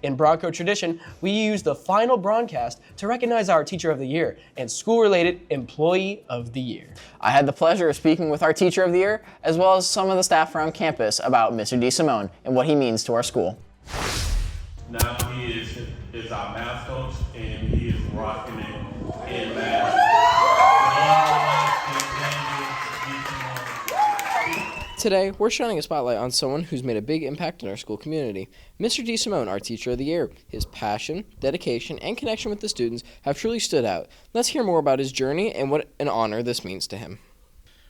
In Bronco tradition, we use the final broadcast to recognize our Teacher of the Year and School-Related Employee of the Year. I had the pleasure of speaking with our Teacher of the Year, as well as some of the staff around campus about Mr. DeSimone and what he means to our school. Now he is our math coach, and he is rocking it in math. Today, we're shining a spotlight on someone who's made a big impact in our school community. Mr. DeSimone, our Teacher of the Year. His passion, dedication, and connection with the students have truly stood out. Let's hear more about his journey and what an honor this means to him.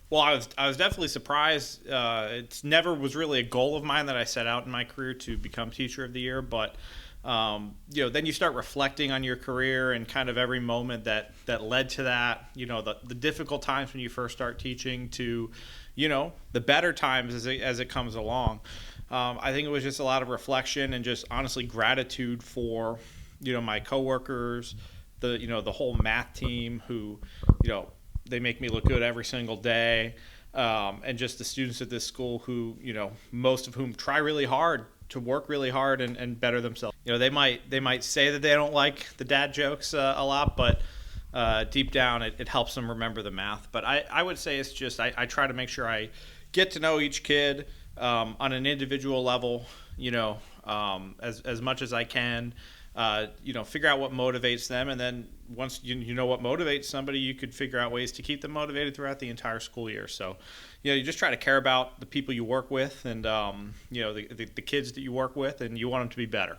Well, I was definitely surprised. It never was really a goal of mine that I set out in my career to become Teacher of the Year, but then you start reflecting on your career and kind of every moment that led to that. The difficult times when you first start teaching to, the better times as it comes along. I think it was just a lot of reflection and just honestly gratitude for, my coworkers, the whole math team who, they make me look good every single day, and just the students at this school who, most of whom try really hard to work really hard and better themselves. They might say that they don't like the dad jokes a lot, but deep down it helps them remember the math. But I would say it's just I try to make sure I get to know each kid on an individual level, as much as I can. Figure out what motivates them, and then once you know what motivates somebody, you could figure out ways to keep them motivated throughout the entire school year. So, you just try to care about the people you work with, and the kids that you work with, and you want them to be better.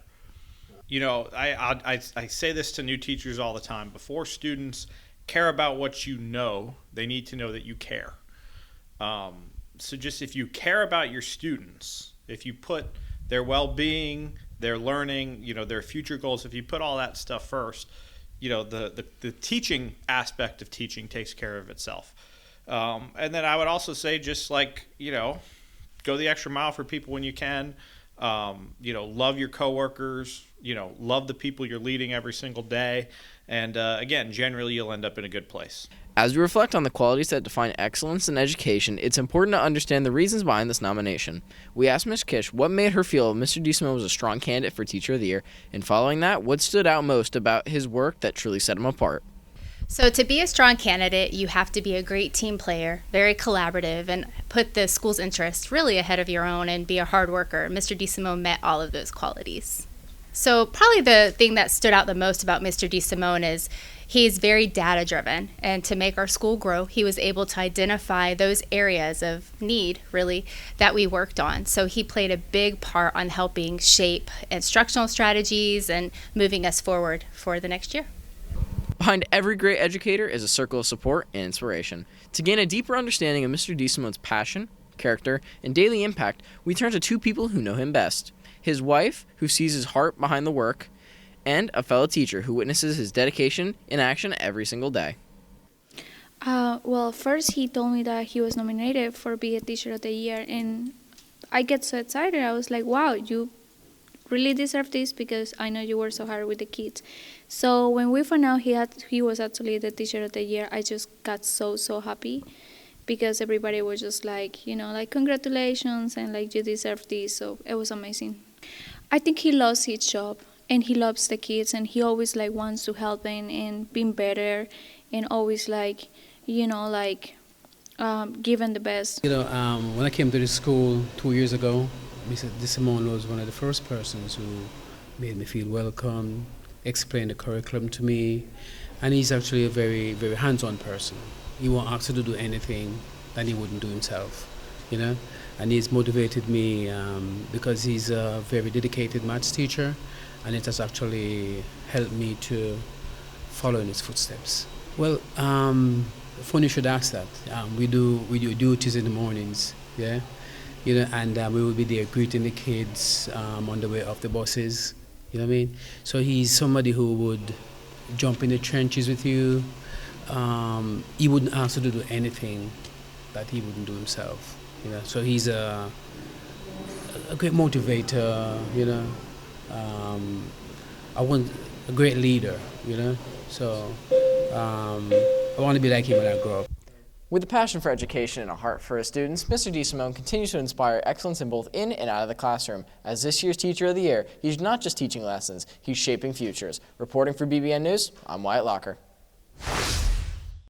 I say this to new teachers all the time. Before students care about what you know, they need to know that you care. So just if you care about your students, if you put their well-being, their learning, their future goals, if you put all that stuff first, the teaching aspect of teaching takes care of itself. And then I would also say just go the extra mile for people when you can. Love your coworkers, love the people you're leading every single day. And again, generally you'll end up in a good place. As we reflect on the qualities that define excellence in education, it's important to understand the reasons behind this nomination. We asked Ms. Kish what made her feel Mr. DeSimone was a strong candidate for Teacher of the Year, and following that, what stood out most about his work that truly set him apart. So to be a strong candidate, you have to be a great team player, very collaborative, and put the school's interests really ahead of your own and be a hard worker. Mr. DeSimone met all of those qualities. So probably the thing that stood out the most about Mr. DeSimone is he's very data-driven, and to make our school grow, he was able to identify those areas of need, really, that we worked on. So he played a big part on helping shape instructional strategies and moving us forward for the next year. Behind every great educator is a circle of support and inspiration. To gain a deeper understanding of Mr. DeSimone's passion, character, and daily impact, we turn to two people who know him best. His wife, who sees his heart behind the work, and a fellow teacher who witnesses his dedication in action every single day. Well, first he told me that he was nominated for being a Teacher of the Year, and I get so excited. I was like, wow, you really deserve this because I know you work so hard with the kids. So when we found out he was actually the Teacher of the Year, I just got so happy because everybody was just like, congratulations, and you deserve this. So it was amazing. I think he loves his job, and he loves the kids, and he always wants to help them and being better, and always giving the best. When I came to the school 2 years ago, Mr. DeSimone was one of the first persons who made me feel welcome, explained the curriculum to me, and he's actually a very, very hands-on person. He won't ask you to do anything that he wouldn't do himself, and he's motivated me because he's a very dedicated maths teacher, and it has actually helped me to follow in his footsteps. Well, funny you should ask that. We do duties in the mornings, yeah, and we will be there greeting the kids on the way off the buses. You know what I mean? So he's somebody who would jump in the trenches with you. He wouldn't ask you to do anything that he wouldn't do himself. So he's a great motivator. I want a great leader. So I want to be like him when I grow up. With a passion for education and a heart for his students, Mr. DeSimone continues to inspire excellence in both in and out of the classroom. As this year's Teacher of the Year, he's not just teaching lessons, he's shaping futures. Reporting for BBN News, I'm Wyatt Locker.